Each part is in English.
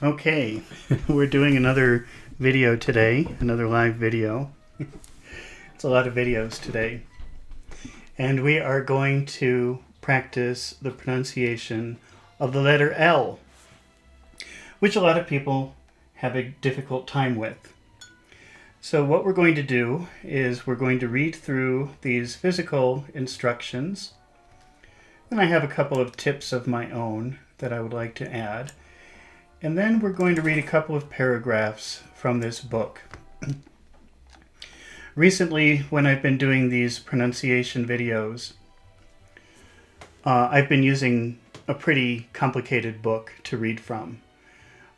Okay, we're doing another video today, another live video. It's a lot of videos today. And we are going to practice the pronunciation of the letter L, which a lot of people have a difficult time with. So what we're going to do is we're going to read through these physical instructions. And I have a couple of tips of my own that I would like to add. And then we're going to read a couple of paragraphs from this book. Recently, when I've been doing these pronunciation videos, I've been using a pretty complicated book to read from.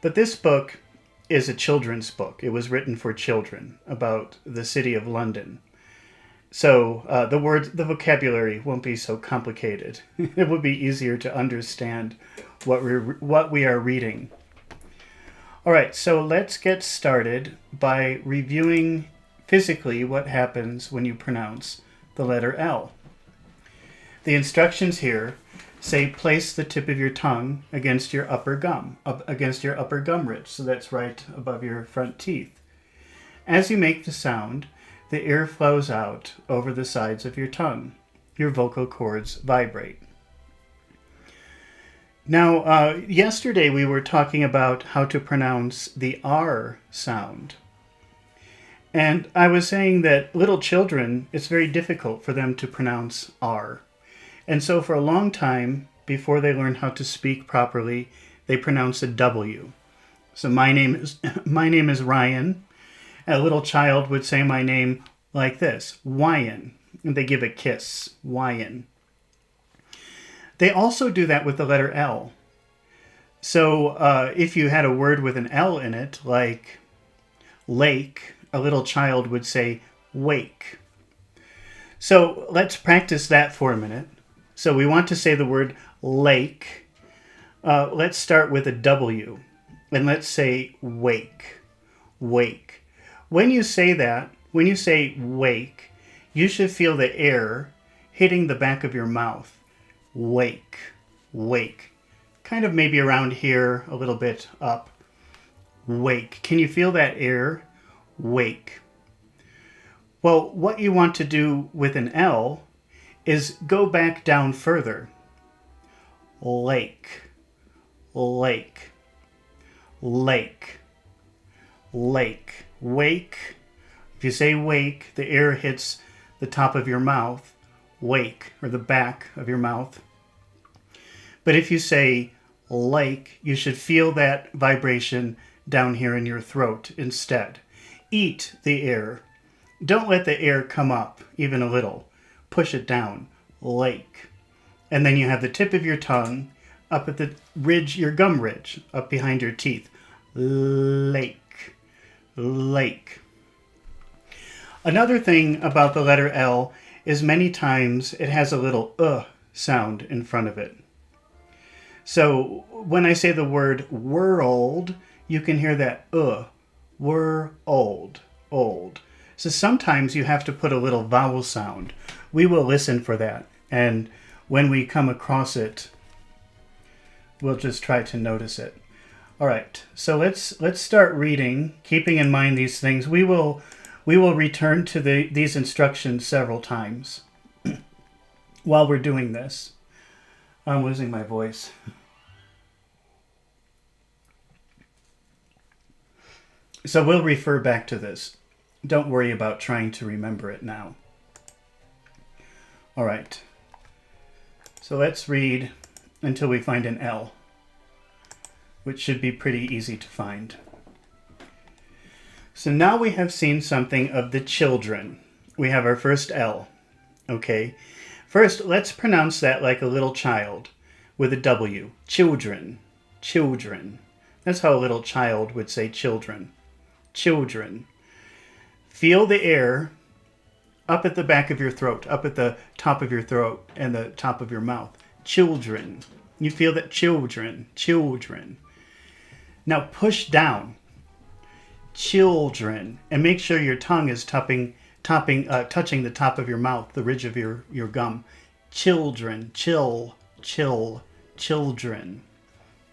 But this book is a children's book. It was written for children about the city of London. So the vocabulary won't be so complicated. It will be easier to understand what we are reading. All right, so let's get started by reviewing physically what happens when you pronounce the letter L. The instructions here say place the tip of your tongue against your upper gum ridge, so that's right above your front teeth. As you make the sound, the air flows out over the sides of your tongue. Your vocal cords vibrate. Now, yesterday we were talking about how to pronounce the R sound. And I was saying that little children, it's very difficult for them to pronounce R. And so for a long time, before they learn how to speak properly, they pronounce a W. So my name is Ryan. A little child would say my name like this, Wyan. And they give a kiss, Wyan. They also do that with the letter L. So if you had a word with an L in it, like lake, a little child would say wake. So let's practice that for a minute. So we want to say the word lake. Let's start with a W. And let's say wake. Wake. When you say that, when you say wake, you should feel the air hitting the back of your mouth. Wake, wake. Kind of maybe around here, a little bit up. Wake. Can you feel that air? Wake. Well, what you want to do with an L is go back down further. Lake, lake, lake, lake. Wake. If you say wake, the air hits the top of your mouth. Wake, or the back of your mouth. But if you say lake, you should feel that vibration down here in your throat instead. Eat the air. Don't let the air come up even a little. Push it down. Lake. And then you have the tip of your tongue up at the ridge, your gum ridge, up behind your teeth. Lake. Lake. Another thing about the letter L is many times it has a little sound in front of it. So when I say the word world, you can hear that world, old. So sometimes you have to put a little vowel sound. We will listen for that. And when we come across it, we'll just try to notice it. All right, so let's start reading, keeping in mind these things. We will return to these instructions several times while we're doing this. I'm losing my voice. So we'll refer back to this. Don't worry about trying to remember it now. All right. So let's read until we find an L, which should be pretty easy to find. So now we have seen something of the children. We have our first L. Okay. First, let's pronounce that like a little child with a W. Children. Children. That's how a little child would say children. Children. Feel the air up at the back of your throat, up at the top of your throat and the top of your mouth. Children. You feel that children. Children. Now push down. Children. And make sure your tongue is touching the top of your mouth, the ridge of your gum. Children. Children.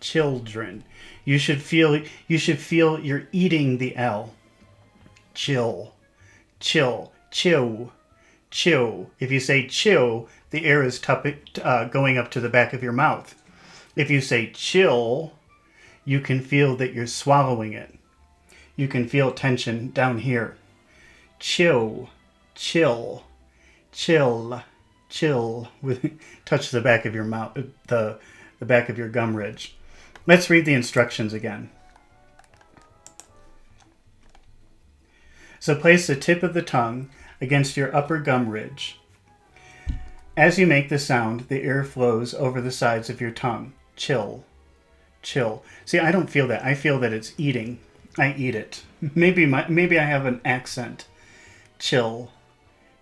children. You should feel you're eating the L. Chill, chill, chew, chew. If you say chew, the air is going up to the back of your mouth. If you say chill, you can feel that you're swallowing it. You can feel tension down here. Chill, chill, chill, chill. Touch the back of your mouth, the back of your gum ridge. Let's read the instructions again. So place the tip of the tongue against your upper gum ridge. As you make the sound, the air flows over the sides of your tongue. Chill, chill. See, I don't feel that. I feel that it's eating. I eat it. Maybe I have an accent. Chill,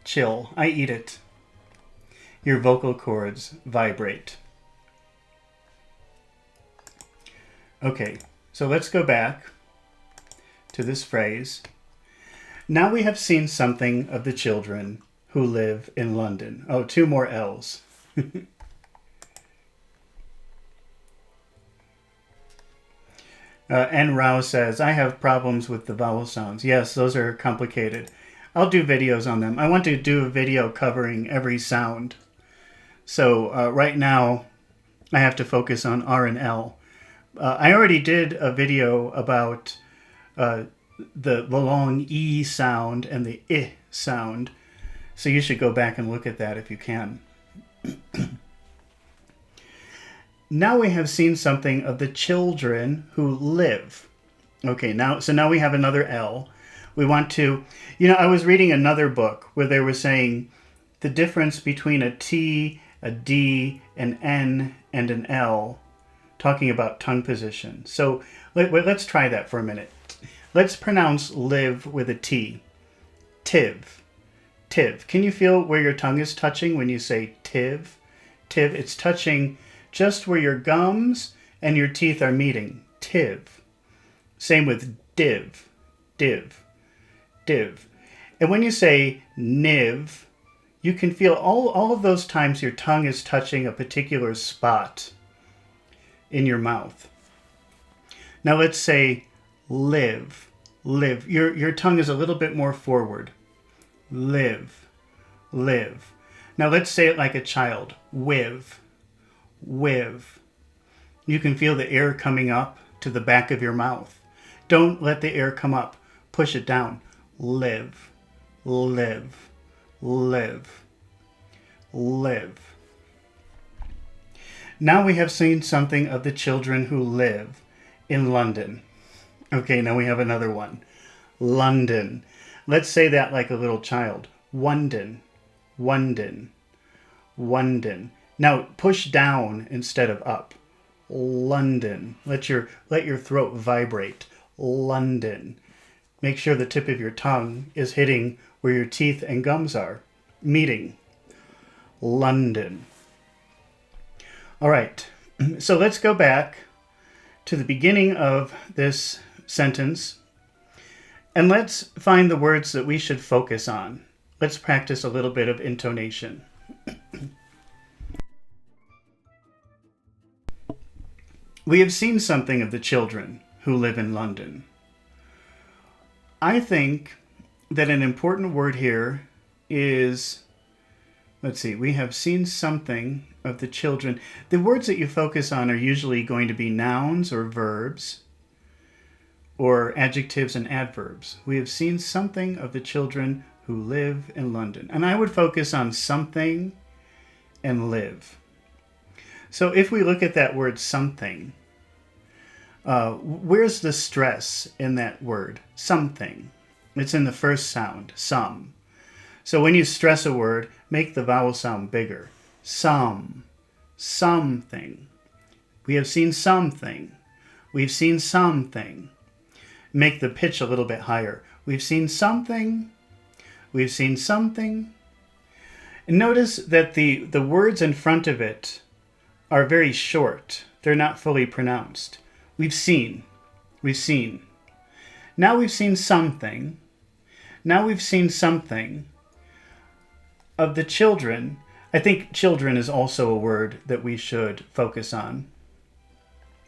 chill. I eat it. Your vocal cords vibrate. Okay, so let's go back to this phrase. Now we have seen something of the children who live in London. Oh, 2 more L's. N. Rao says, I have problems with the vowel sounds. Yes, those are complicated. I'll do videos on them. I want to do a video covering every sound. So right now, I have to focus on R and L. I already did a video about the long E sound and the I sound. So you should go back and look at that if you can. Now we have seen something of the children who live. Okay, now we have another L. We want to, I was reading another book where they were saying the difference between a T, a D, an N, and an L, talking about tongue position. So let's try that for a minute. Let's pronounce live with a T. Tiv. Tiv. Can you feel where your tongue is touching when you say tiv? Tiv, it's touching just where your gums and your teeth are meeting. Tiv. Same with div. Div. Div. And when you say niv, you can feel all of those times your tongue is touching a particular spot in your mouth. Now let's say live. Live. Your tongue is a little bit more forward. Live. Live. Now let's say it like a child. With. With. You can feel the air coming up to the back of your mouth. Don't let the air come up. Push it down. Live. Live. Live. Live. Now we have seen something of the children who live in London. Okay, now we have another one. London. Let's say that like a little child. London. London. London. Now push down instead of up. London. Let your throat vibrate. London. Make sure the tip of your tongue is hitting where your teeth and gums are meeting. London. All right. So let's go back to the beginning of this sentence and let's find the words that we should focus on. Let's practice a little bit of intonation. We have seen something of the children who live in London. I think that an important word here is, let's see, we have seen something of the children. The words that you focus on are usually going to be nouns or verbs or adjectives and adverbs. We have seen something of the children who live in London. And I would focus on something and live. So if we look at that word something, where's the stress in that word? Something. It's in the first sound, some. So when you stress a word, make the vowel sound bigger. Some. Something. We have seen something. We've seen something. Make the pitch a little bit higher. We've seen something. We've seen something. And notice that the words in front of it are very short. They're not fully pronounced. We've seen. We've seen. Now we've seen something. Now we've seen something of the children. I think children is also a word that we should focus on.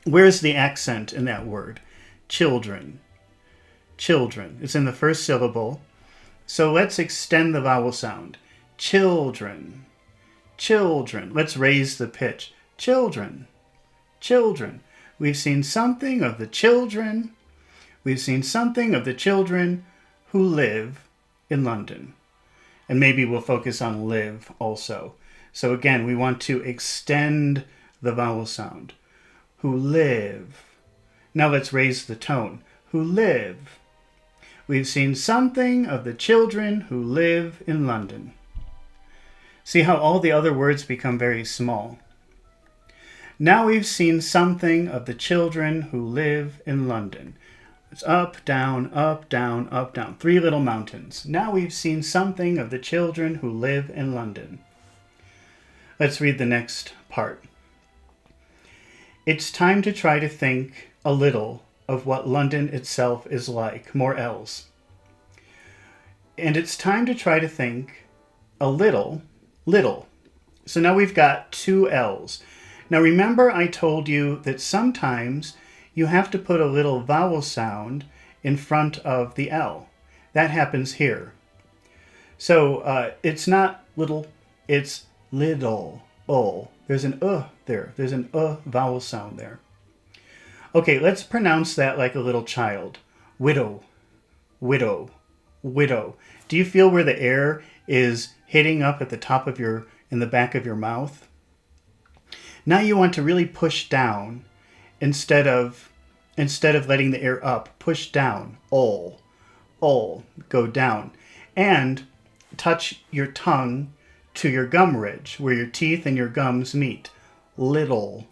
Where's the accent in that word? Children. Children. It's in the first syllable. So let's extend the vowel sound. Children. Children. Let's raise the pitch. Children. Children. We've seen something of the children. We've seen something of the children who live in London. And maybe we'll focus on live also. So again, we want to extend the vowel sound. Who live. Now let's raise the tone. Who live. We've seen something of the children who live in London. See how all the other words become very small. Now we've seen something of the children who live in London. It's up, down, up, down, up, down. 3 little mountains. Now we've seen something of the children who live in London. Let's read the next part. It's time to try to think a little of what London itself is like. More L's. And it's time to try to think a little. So now we've got 2 L's. Now remember I told you that sometimes you have to put a little vowel sound in front of the L. That happens here. So it's not little, it's little. There's an there. There's an vowel sound there. Okay, let's pronounce that like a little child. Widow, widow, widow. Do you feel where the air is hitting up at the top of in the back of your mouth? Now you want to really push down instead of letting the air up. Push down. Go down. And touch your tongue to your gum ridge, where your teeth and your gums meet. Little.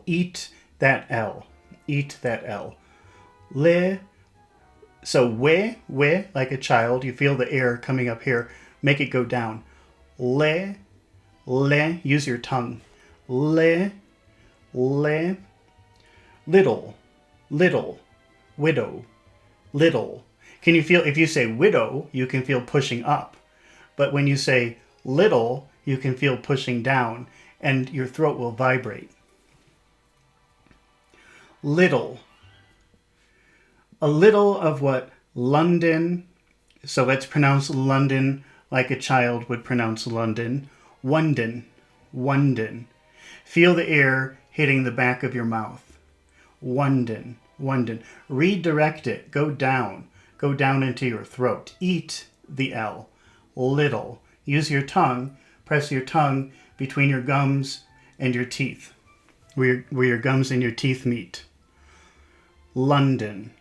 Eat that L. Eat that L. Le. So we, like a child. You feel the air coming up here. Make it go down. Le. Use your tongue. Le. Little. Widow. Little. Can you feel, if you say widow, you can feel pushing up. But when you say little, you can feel pushing down, and your throat will vibrate. Little. A little of what London, so let's pronounce London like a child would pronounce London. Wondon. Feel the air hitting the back of your mouth. Wondon. Redirect it. Go down into your throat. Eat the L. Little. Use your tongue. Press your tongue between your gums and your teeth, where your gums and your teeth meet. London.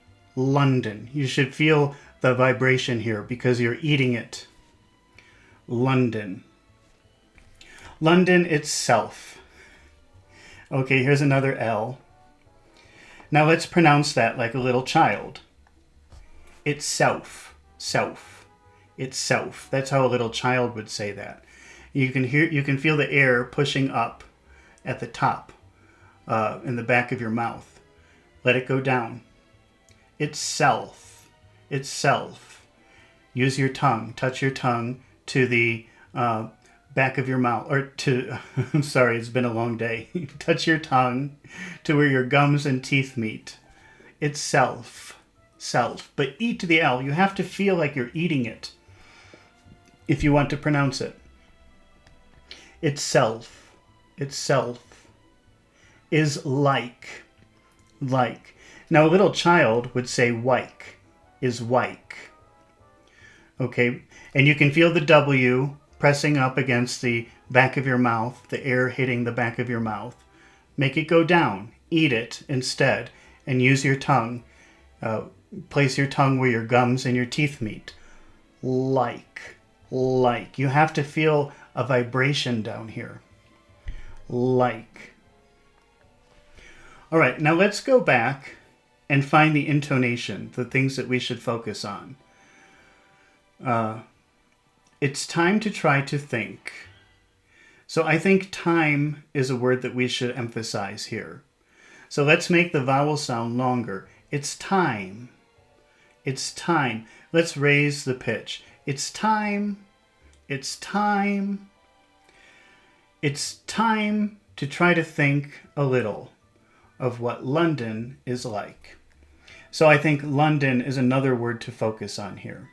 You should feel the vibration here because you're eating it. London itself. Okay, here's another L. Now let's pronounce that like a little child. Itself. That's how a little child would say that. You can feel the air pushing up at the top, in the back of your mouth. Let it go down. Itself. Use your tongue. Touch your tongue to the back of your mouth, or to, I'm sorry, it's been a long day. Touch your tongue to where your gums and teeth meet. Itself. But eat the L. You have to feel like you're eating it if you want to pronounce it. Itself is like. Now a little child would say wike, is wike. Okay, and you can feel the W pressing up against the back of your mouth, the air hitting the back of your mouth. Make it go down. Eat it instead, and use your tongue. Place your tongue where your gums and your teeth meet. Like. You have to feel a vibration down here. Like. All right, now let's go back and find the intonation, the things that we should focus on. It's time to try to think. So I think time is a word that we should emphasize here. So let's make the vowel sound longer. It's time. Let's raise the pitch. It's time to try to think a little. of what London is like. So I think London is another word to focus on here.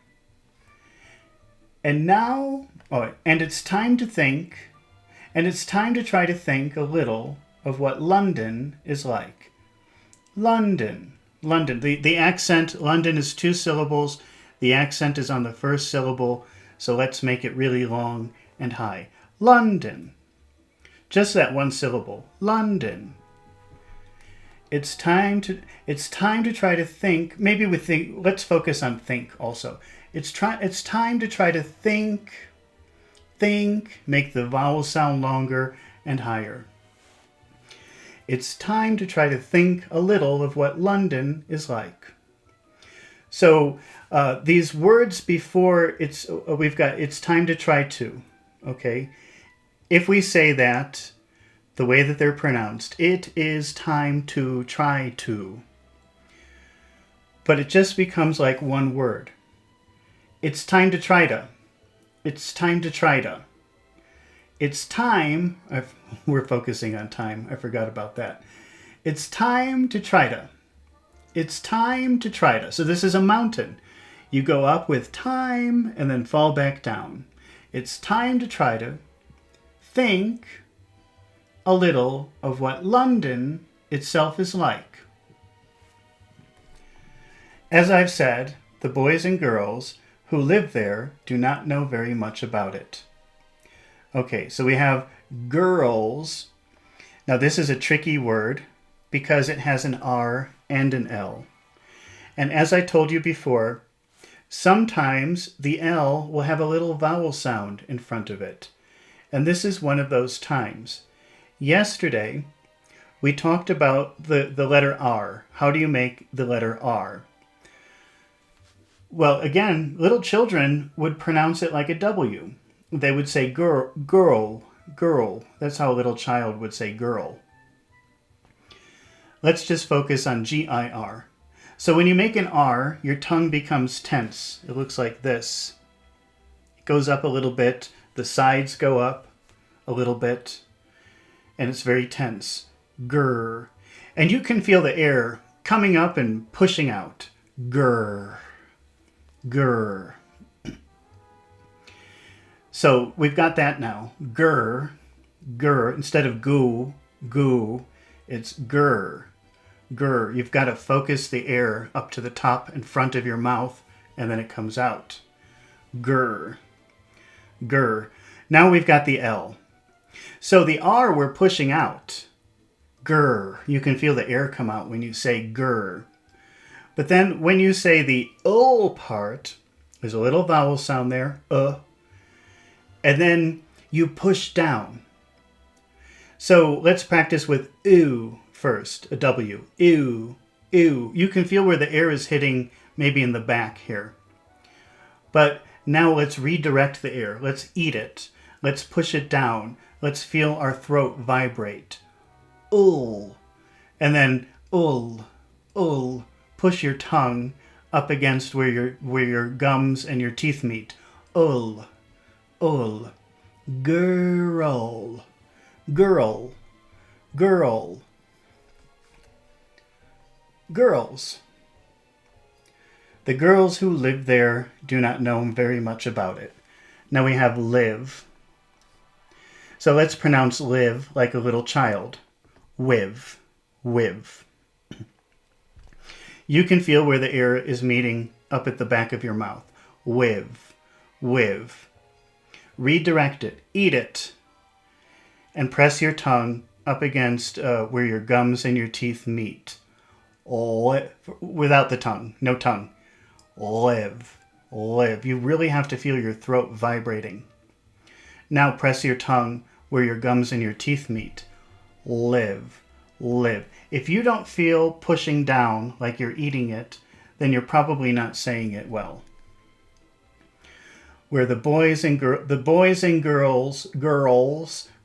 And now, and it's time to think, and it's time to try to think a little of what London is like. London. London. The accent, London is 2 syllables. The accent is on the first syllable, so let's make it really long and high. London. Just that 1 syllable. London. It's time to try to think. Let's focus on think also. It's time to try to think, make the vowel sound longer and higher. It's time to try to think a little of what London is like. So these words before we've got it's time to try to, okay? If we say that the way that they're pronounced, it is time to try to. But it just becomes like one word. It's time to try to. It's time to try to. It's time, we're focusing on time, I forgot about that. It's time to try to. It's time to try to. So this is a mountain. You go up with time and then fall back down. It's time to try to think a little of what London itself is like. As I've said, the boys and girls who live there do not know very much about it. Okay, so we have girls. Now this is a tricky word because it has an R and an L. And as I told you before, sometimes the L will have a little vowel sound in front of it. And this is one of those times. Yesterday, we talked about the letter R. How do you make the letter R? Well, again, little children would pronounce it like a W. They would say girl, girl. That's how a little child would say girl. Let's just focus on G-I-R. So when you make an R, your tongue becomes tense. It looks like this. It goes up a little bit. The sides go up a little bit. And it's very tense. Grr. And you can feel the air coming up and pushing out. Grr. Grr. So we've got that now. Grr. Grr. Instead of goo, goo, it's grr. Grr. You've got to focus the air up to the top and front of your mouth, and then it comes out. Grr. Grr. Now we've got the L. So the R we're pushing out. Grr. You can feel the air come out when you say grr. But then when you say the ul part, there's a little vowel sound there, and then you push down. So let's practice with oo first, a W. Ew, ew. You can feel where the air is hitting maybe in the back here. But now let's redirect the air. Let's eat it. Let's push it down. Let's feel our throat vibrate. Ul. And then ul, ul. Push your tongue up against where your gums and your teeth meet. Ul, ul. Girl, girl, girl. Girls. The girls who live there do not know very much about it. Now we have live. So let's pronounce live like a little child. Wiv, wiv. You can feel where the air is meeting up at the back of your mouth. Wiv, wiv. Redirect it, eat it, and press your tongue up against where your gums and your teeth meet. Without the tongue, no tongue. Live, live. You really have to feel your throat vibrating. Now press your tongue where your gums and your teeth meet. Live, live. If you don't feel pushing down like you're eating it, then you're probably not saying it well. Where the boys and girls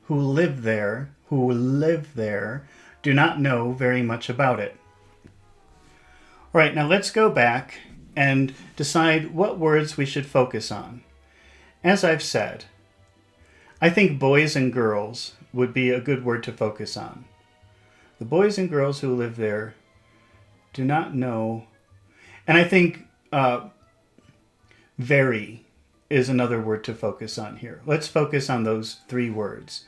who live there, do not know very much about it. All right, now let's go back and decide what words we should focus on. As I've said, I think boys and girls would be a good word to focus on. The boys and girls who live there do not know. And I think very is another word to focus on here. Let's focus on those three words.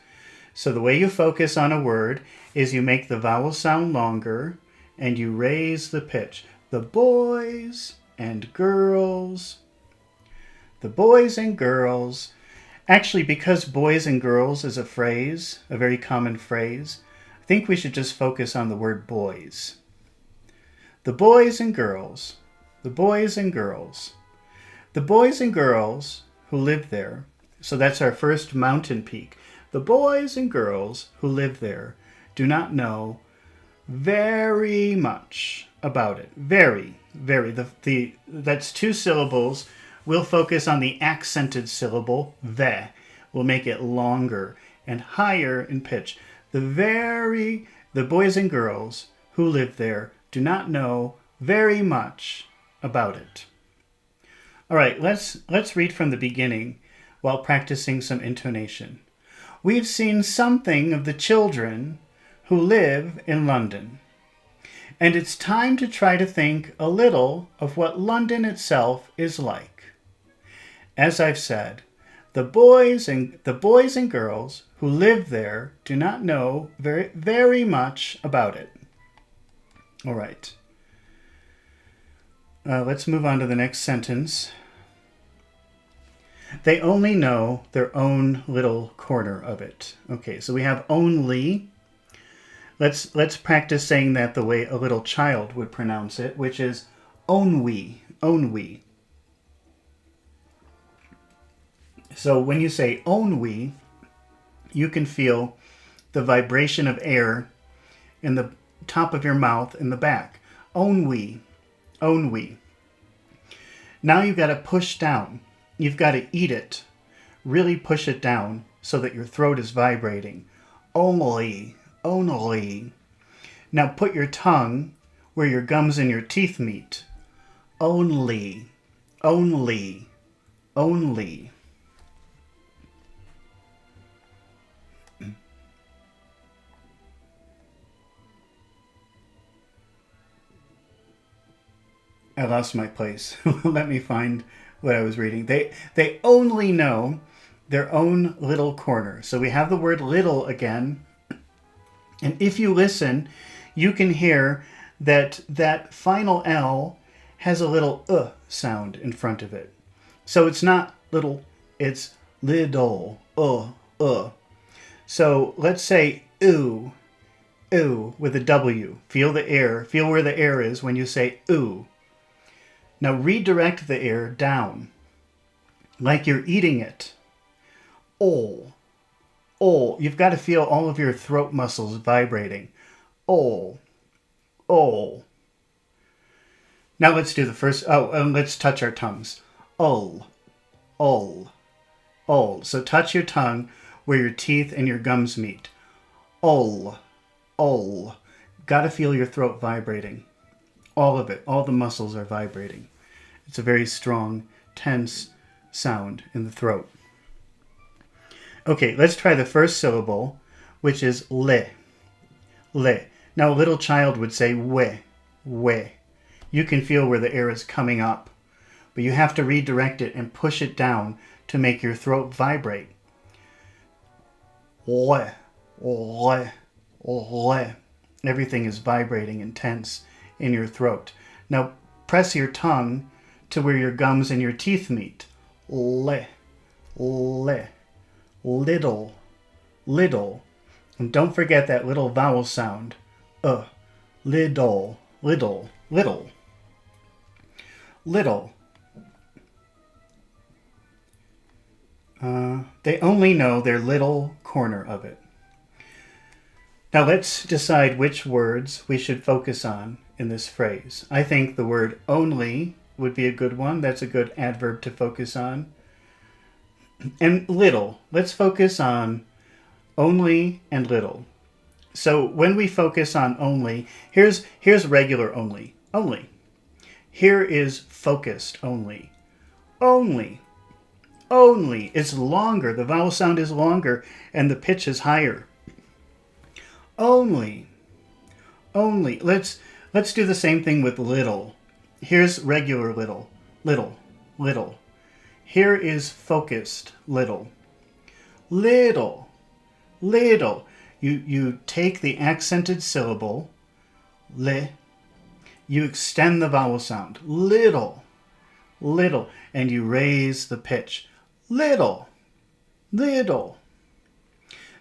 So the way you focus on a word is you make the vowel sound longer and you raise the pitch. The boys and girls. The boys and girls. Actually, because boys and girls is a phrase, a very common phrase, I think we should just focus on the word boys. The boys and girls. The boys and girls. The boys and girls who live there. So that's our first mountain peak. The boys and girls who live there do not know very much about it. Very, very. That's two syllables. We'll focus on the accented syllable, ve. We'll make it longer and higher in pitch. The boys and girls who live there do not know very much about it. All right, let's read from the beginning while practicing some intonation. We've seen something of the children who live in London. And it's time to try to think a little of what London itself is like. As I've said, the boys and girls who live there do not know very, very much about it. All right. Let's move on to the next sentence. They only know their own little corner of it. Okay, so we have only. Let's practice saying that the way a little child would pronounce it, which is onwe, onwe. So when you say onwe, you can feel the vibration of air in the top of your mouth in the back. Onwe, onwe. Now you've got to push down. You've got to eat it. Really push it down so that your throat is vibrating. Only, only. Now put your tongue where your gums and your teeth meet. Only, only, only. I lost my place. Let me find what I was reading. They only know their own little corner. So we have the word little again. And if you listen, you can hear that final L has a little sound in front of it. So it's not little, it's little, So let's say ooh, ooh with a W. Feel the air, feel where the air is when you say ooh. Now redirect the air down, like you're eating it. Oh, oh. You've got to feel all of your throat muscles vibrating. Oh, oh. Now let's do the first, let's touch our tongues. Oh, oh, oh. So touch your tongue where your teeth and your gums meet. Oh, oh. Got to feel your throat vibrating. All of it, all the muscles are vibrating. It's a very strong, tense sound in the throat. Okay, let's try the first syllable, which is le. Le. Now a little child would say we, we. You can feel where the air is coming up, but you have to redirect it and push it down to make your throat vibrate. Le, le, le. Everything is vibrating and tense in your throat. Now press your tongue to where your gums and your teeth meet. Le, le, little, little. And don't forget that little vowel sound. Little, little, little, little. They only know their little corner of it. Now let's decide which words we should focus on in this phrase. I think the word only would be a good one. That's a good adverb to focus on. And little. Let's focus on only and little. So when we focus on only, here's regular only. Only. Here is focused only. Only. Only. It's longer. The vowel sound is longer and the pitch is higher. Only. Only. Let's do the same thing with little. Here's regular little. Little. Little. Here is focused little. Little. Little. You take the accented syllable, le, you extend the vowel sound, little, little, and you raise the pitch, little, little.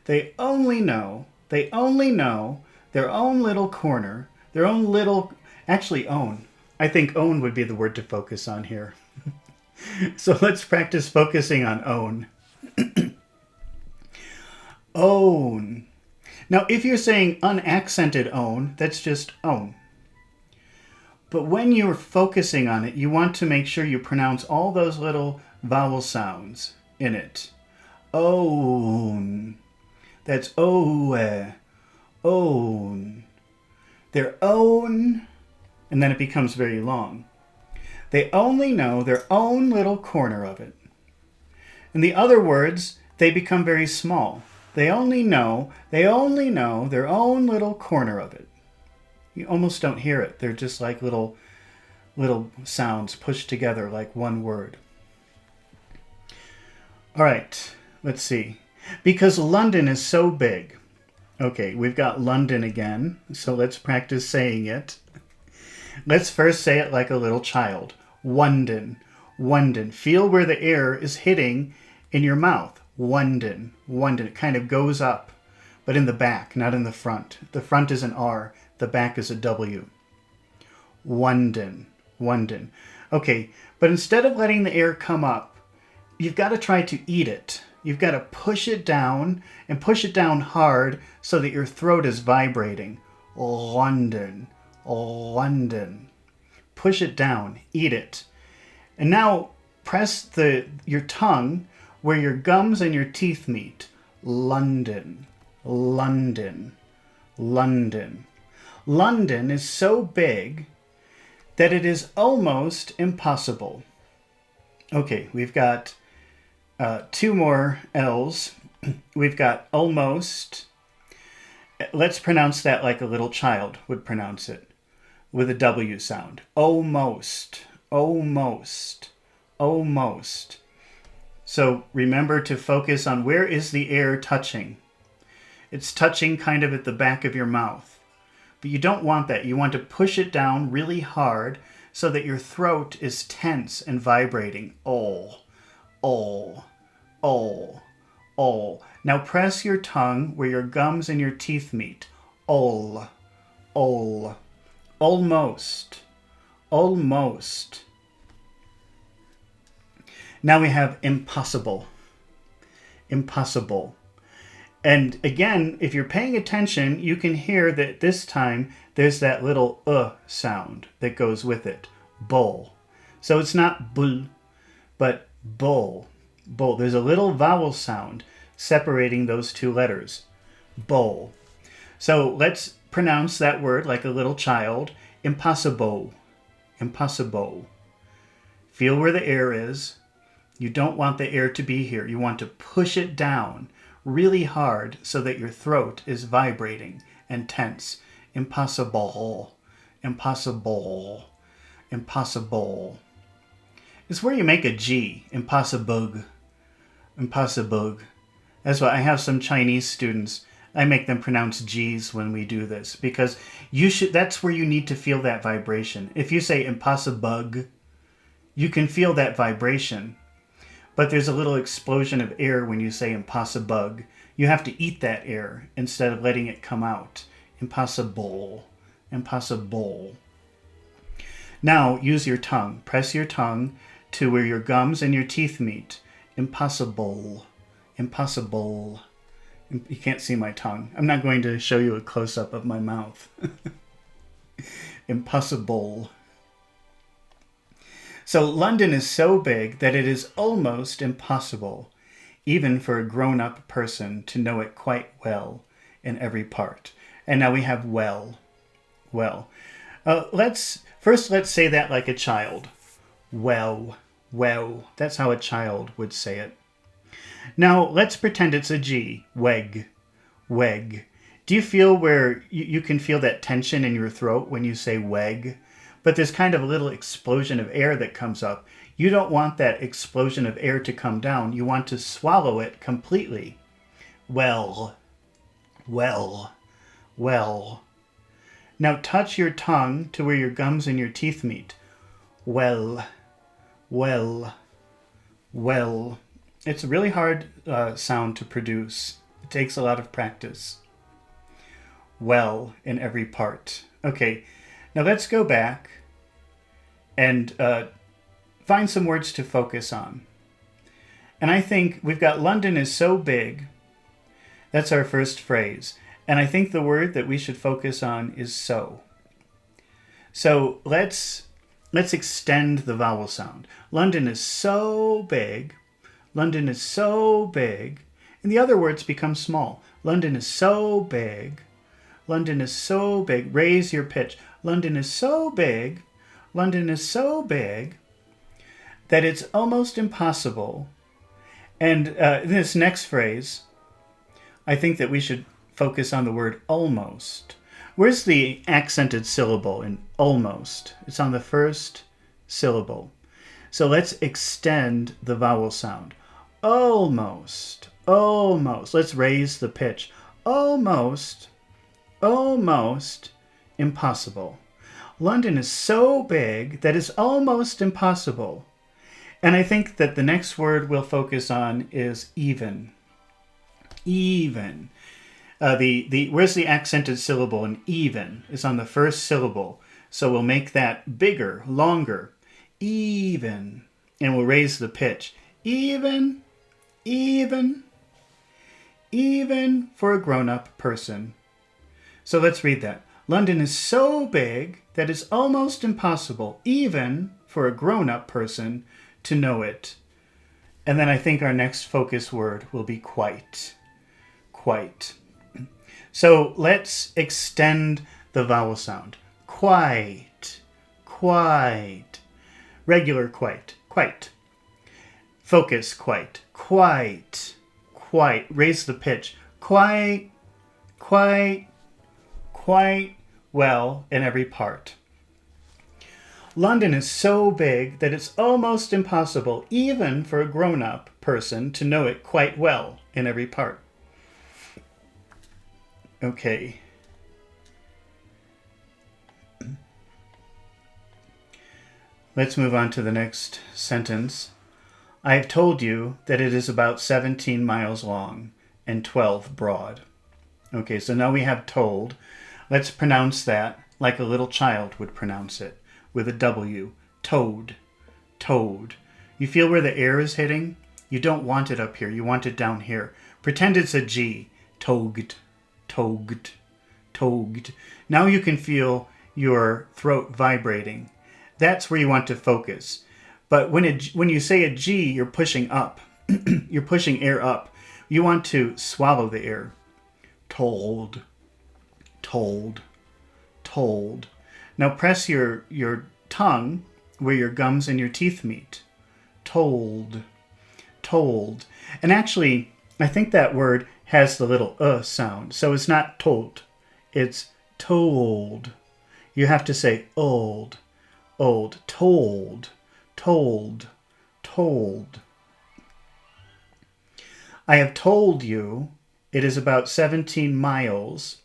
They only know their own little corner, their own little, actually own. I think own would be the word to focus on here. So let's practice focusing on own. Own. Now, if you're saying unaccented own, that's just own. But when you're focusing on it, you want to make sure you pronounce all those little vowel sounds in it. Own. That's owe. Own. Their own, and then it becomes very long. They only know their own little corner of it. In the other words, they become very small. They only know their own little corner of it. You almost don't hear it. They're just like little sounds pushed together like one word. All right, let's see. Because London is so big. Okay, we've got London again, so let's practice saying it. Let's first say it like a little child. London, London. Feel where the air is hitting in your mouth. London, London. It kind of goes up, but in the back, not in the front. The front is an R, the back is a W. London, London. Okay, but instead of letting the air come up, you've got to try to eat it. You've got to push it down and push it down hard so that your throat is vibrating. London, London. Push it down, eat it. And now press your tongue where your gums and your teeth meet. London, London, London. London is so big that it is almost impossible. Okay, we've got two more L's. We've got almost. Let's pronounce that like a little child would pronounce it, with a W sound. Almost, almost, almost. So remember to focus on where is the air touching. It's touching kind of at the back of your mouth. But you don't want that. You want to push it down really hard so that your throat is tense and vibrating. Oh, oh, oh, oh. Now press your tongue where your gums and your teeth meet. Ol, ol. Almost, almost. Now we have impossible, impossible. And again, if you're paying attention, you can hear that this time there's that little sound that goes with it. Bull. So it's not bull, but bull. Bull. There's a little vowel sound separating those two letters. Bull. So let's pronounce that word like a little child. Impossible. Impossible. Feel where the air is. You don't want the air to be here. You want to push it down really hard so that your throat is vibrating and tense. Impossible. Impossible. Impossible. It's where you make a G. Impossible. Impossible. That's why I have some Chinese students. I make them pronounce G's when we do this because that's where you need to feel that vibration. If you say impossible, you can feel that vibration. But there's a little explosion of air when you say impossible. You have to eat that air instead of letting it come out. Impossible. Impossible. Now use your tongue. Press your tongue to where your gums and your teeth meet. Impossible. Impossible. You can't see my tongue. I'm not going to show you a close-up of my mouth. Impossible. So London is so big that it is almost impossible, even for a grown-up person, to know it quite well in every part. And now we have well. Well. Let's say that like a child. Well. Well. That's how a child would say it. Now let's pretend it's a G. Weg. Weg. Do you feel where you can feel that tension in your throat when you say weg? But there's kind of a little explosion of air that comes up. You don't want that explosion of air to come down. You want to swallow it completely. Well, well, well. Now touch your tongue to where your gums and your teeth meet. Well, well, well. It's a really hard sound to produce. It takes a lot of practice. Well in every part. Okay, now let's go back and find some words to focus on. And I think we've got London is so big. That's our first phrase. And I think the word that we should focus on is so. So let's extend the vowel sound. London is so big. London is so big. And the other words become small. London is so big. London is so big. Raise your pitch. London is so big. London is so big that it's almost impossible. And this next phrase, I think that we should focus on the word almost. Where's the accented syllable in almost? It's on the first syllable. So let's extend the vowel sound. Almost, almost. Let's raise the pitch. Almost, almost impossible. London is so big that it's almost impossible. And I think that the next word we'll focus on is even. Even. Where's the accented syllable in even? It's on the first syllable. So we'll make that bigger, longer. Even. And we'll raise the pitch. Even, even, even for a grown-up person. So let's read that. London is so big that it's almost impossible, even for a grown-up person, to know it. And then I think our next focus word will be quite. Quite. So let's extend the vowel sound. Quite. Quite. Regular quite. Quite. Focus quite. Quite. Quite. Raise the pitch. Quite. Quite. Quite well in every part. London is so big that it's almost impossible, even for a grown-up person, to know it quite well in every part. Okay. Let's move on to the next sentence. I have told you that it is about 17 miles long and 12 broad. Okay, so now we have told. Let's pronounce that like a little child would pronounce it, with a W. Toad. Toad. You feel where the air is hitting? You don't want it up here. You want it down here. Pretend it's a G. Togged. Togged. Togged. Now you can feel your throat vibrating. That's where you want to focus. But when you say a G, you're pushing up. You're pushing air up. You want to swallow the air. Told. Told. Told. Now press your tongue where your gums and your teeth meet. Told. Told. And actually, I think that word has the little sound. So it's not told. It's told. You have to say old. Old. Told. Told. Told. I have told you it is about 17 miles.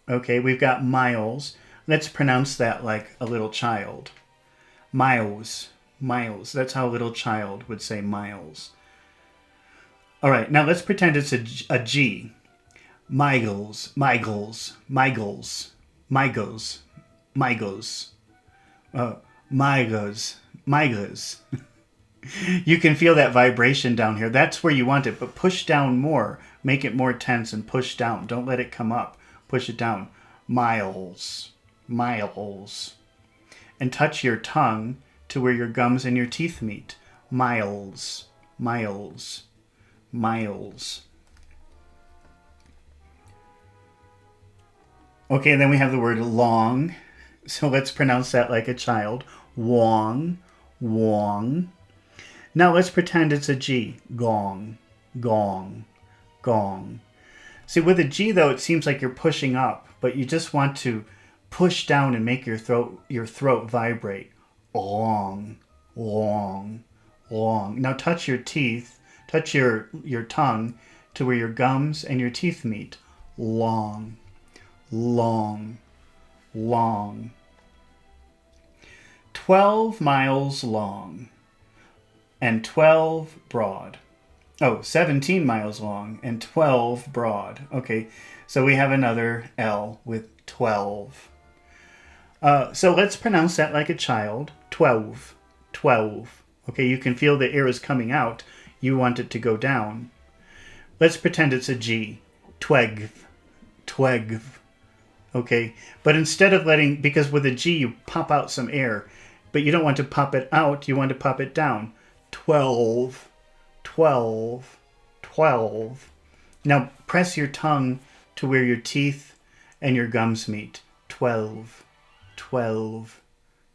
Okay, we've got miles. Let's pronounce that like a little child. Miles. Miles. That's how a little child would say miles. All right, now let's pretend it's a G. Migles. Migles. Migles. Migos. Migos. Migos. Migos. You can feel that vibration down here. That's where you want it, but push down more. Make it more tense and push down. Don't let it come up. Push it down. Miles. Miles. And touch your tongue to where your gums and your teeth meet. Miles. Miles. Miles. Okay, then we have the word long. So let's pronounce that like a child. Wong. Wong. Now let's pretend it's a G. Gong. Gong. Gong. See, with a G though, it seems like you're pushing up, but you just want to push down and make your throat vibrate. Long, long, long. Now touch your teeth, touch your tongue to where your gums and your teeth meet. Long, long, long. 12 miles long and 12 broad. Oh, 17 miles long and 12 broad. Okay, so we have another L with 12. So let's pronounce that like a child. 12. 12. Okay, you can feel the air is coming out. You want it to go down. Let's pretend it's a G. Tweg. Tweg. Okay, but instead of because with a G you pop out some air, but you don't want to pop it out, you want to pop it down. 12. 12. 12. Now press your tongue to where your teeth and your gums meet. 12. 12.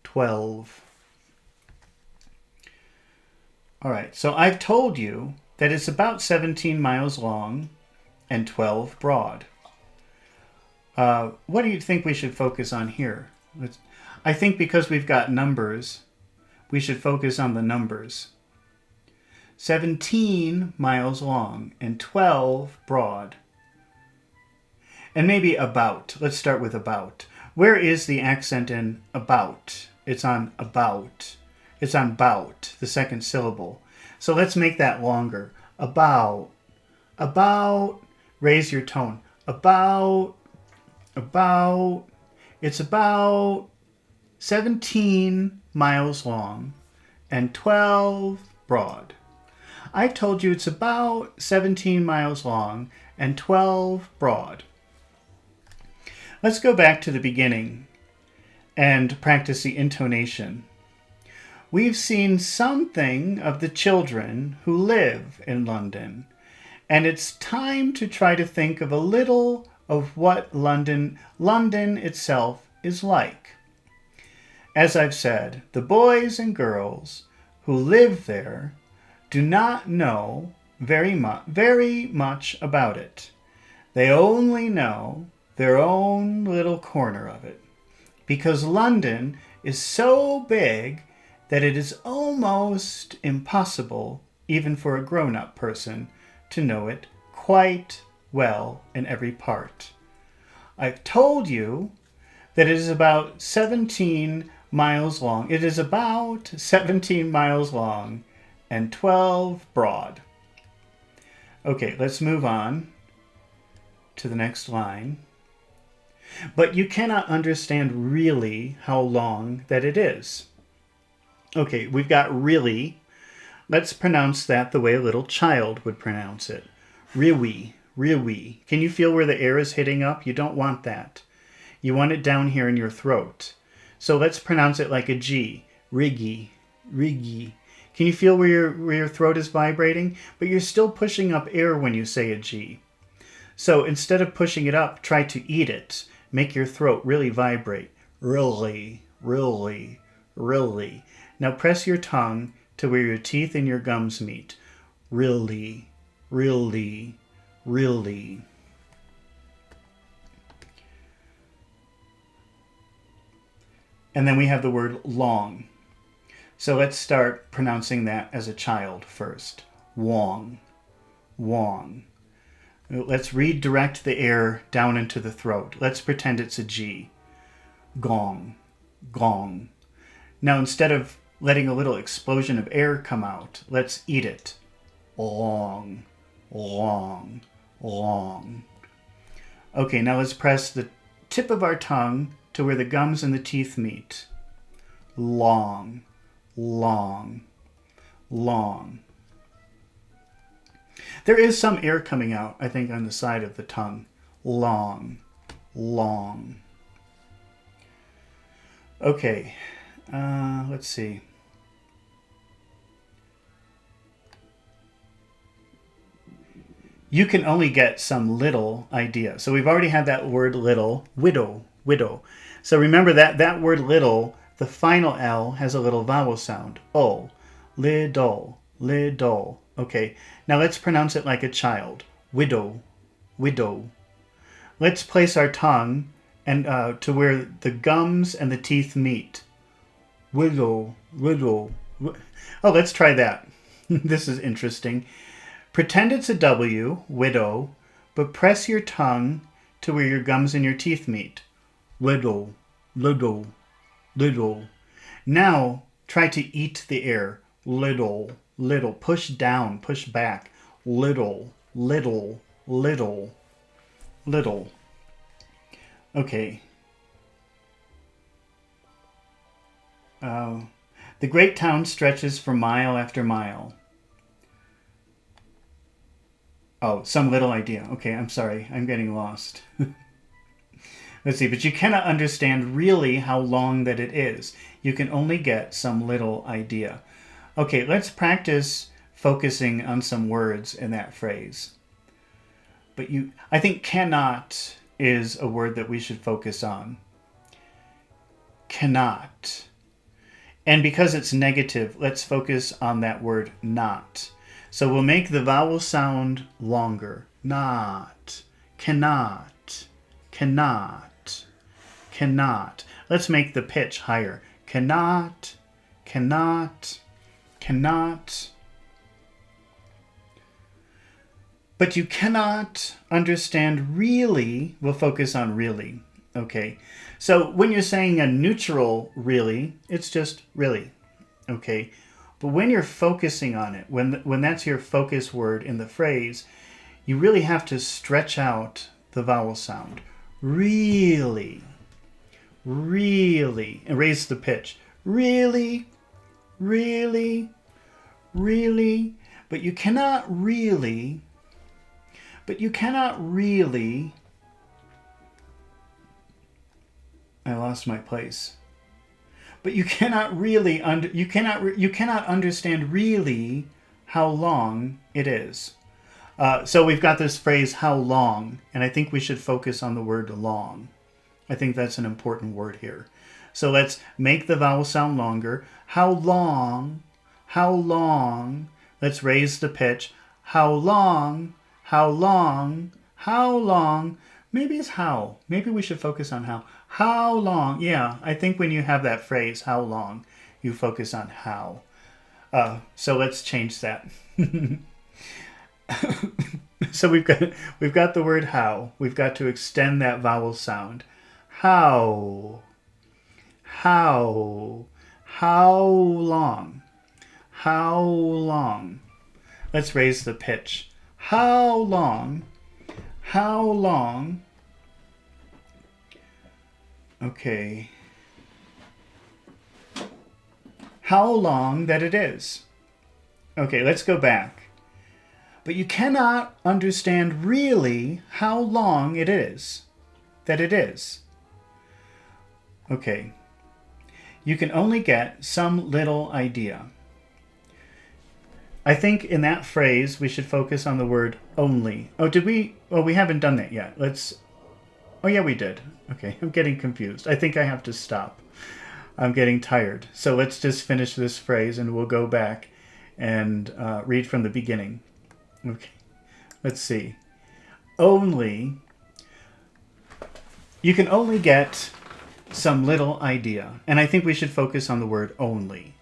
12. All right, so I've told you that it's about 17 miles long and 12 broad. What do you think we should focus on here? I think because we've got numbers, we should focus on the numbers. 17 miles long and 12 broad. And maybe about. Let's start with about. Where is the accent in about? It's on about. It's on bout, the second syllable. So let's make that longer. About. About. Raise your tone. About. About. It's about 17 miles long and 12 broad. I told you it's about 17 miles long and 12 broad. Let's go back to the beginning and practice the intonation. We've seen something of the children who live in London, and it's time to try to think of a little of what London itself is like. As I've said, the boys and girls who live there do not know very much about it. They only know their own little corner of it, because London is so big that it is almost impossible, even for a grown-up person, to know it quite well in every part. I've told you that it is about 17 miles long. It is about 17 miles long and 12 broad. Okay, let's move on to the next line. But you cannot understand really how long that it is. Okay, we've got really. Let's pronounce that the way a little child would pronounce it. Riwi, riwi. Can you feel where the air is hitting up? You don't want that. You want it down here in your throat. So let's pronounce it like a G. Riggy, riggy. Can you feel where your throat is vibrating? But you're still pushing up air when you say a G. So instead of pushing it up, try to eat it. Make your throat really vibrate. Really, really, really. Now press your tongue to where your teeth and your gums meet. Really, really, really. And then we have the word long. So let's start pronouncing that as a child first. Wong, wong. Let's redirect the air down into the throat. Let's pretend it's a G. Gong, gong. Now instead of letting a little explosion of air come out, let's eat it. Long, long, long. Okay, now let's press the tip of our tongue to where the gums and the teeth meet. Long, long, long. There is some air coming out, I think, on the side of the tongue. Long, long. Okay, let's see. You can only get some little idea. So we've already had that word little, widow, widow. So remember that word little, the final L has a little vowel sound. O, lidol, lidol. Okay, now let's pronounce it like a child. Widow, widow. Let's place our tongue and to where the gums and the teeth meet. Widow, widow. Oh, let's try that. This is interesting. Pretend it's a W, widow, but press your tongue to where your gums and your teeth meet. Little, little, little. Now try to eat the air. Little, little. Push down, push back. Little, little, little, little. Okay. The great town stretches for mile after mile. Oh, some little idea. Okay, I'm sorry. I'm getting lost. Let's see. But you cannot understand really how long that it is. You can only get some little idea. Okay, let's practice focusing on some words in that phrase. But I think cannot is a word that we should focus on. Cannot. And because it's negative, let's focus on that word not. So we'll make the vowel sound longer. Not. Cannot. Cannot. Cannot. Let's make the pitch higher. Cannot. Cannot. Cannot. But you cannot understand really. We'll focus on really. Okay. So when you're saying a neutral really, it's just really. Okay. But when you're focusing on it, when that's your focus word in the phrase, you really have to stretch out the vowel sound. Really. Really. And raise the pitch. Really. Really. Really. But you cannot really. I lost my place. But you cannot really you cannot understand really how long it is. So we've got this phrase how long, and I think we should focus on the word long. I think that's an important word here. So let's make the vowel sound longer. How long? How long? Let's raise the pitch. How long? How long? How long? Maybe it's how. Maybe we should focus on how. How long? Yeah, I think when you have that phrase, how long, you focus on how. So let's change that. So we've got the word how. We've got to extend that vowel sound. How. How. How long? How long? Let's raise the pitch. How long? How long? Okay. How long that it is. Okay, let's go back. But you cannot understand really how long it is. That it is. Okay. You can only get some little idea. I think in that phrase we should focus on the word only. Oh, did we? Well, we haven't done that yet. Oh, yeah, we did. Okay, I'm getting confused. I think I have to stop. I'm getting tired. So let's just finish this phrase and we'll go back and read from the beginning. Okay, let's see. Only. You can only get some little idea. And I think we should focus on the word only.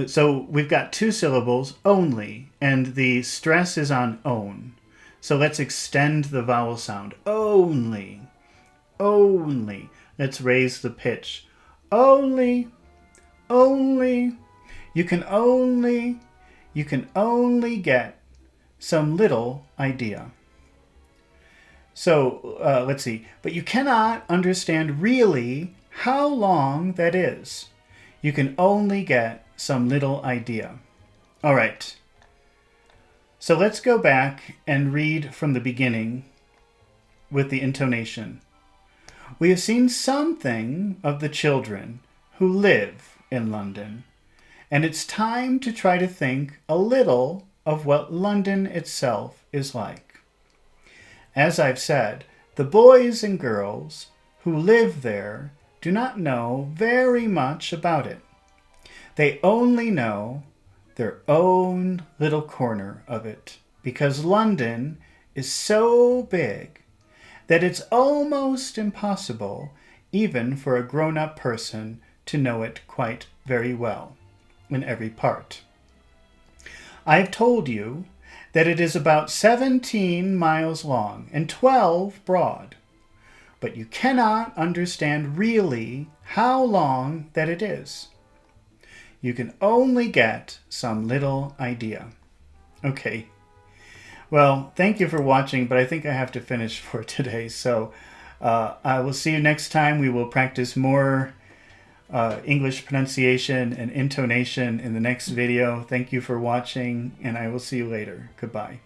So we've got two syllables, only, and the stress is on own. So let's extend the vowel sound. Only. Only. Let's raise the pitch. Only. Only. You can only get some little idea. So let's see. But you cannot understand really how long that is. You can only get some little idea. All right. So let's go back and read from the beginning with the intonation. We have seen something of the children who live in London, and it's time to try to think a little of what London itself is like. As I've said, the boys and girls who live there do not know very much about it. They only know their own little corner of it, because London is so big that it's almost impossible even for a grown-up person to know it quite very well in every part. I've told you that it is about 17 miles long and 12 broad, but you cannot understand really how long that it is. You can only get some little idea. Okay. Well, thank you for watching, but I think I have to finish for today. So I will see you next time. We will practice more English pronunciation and intonation in the next video. Thank you for watching, and I will see you later. Goodbye.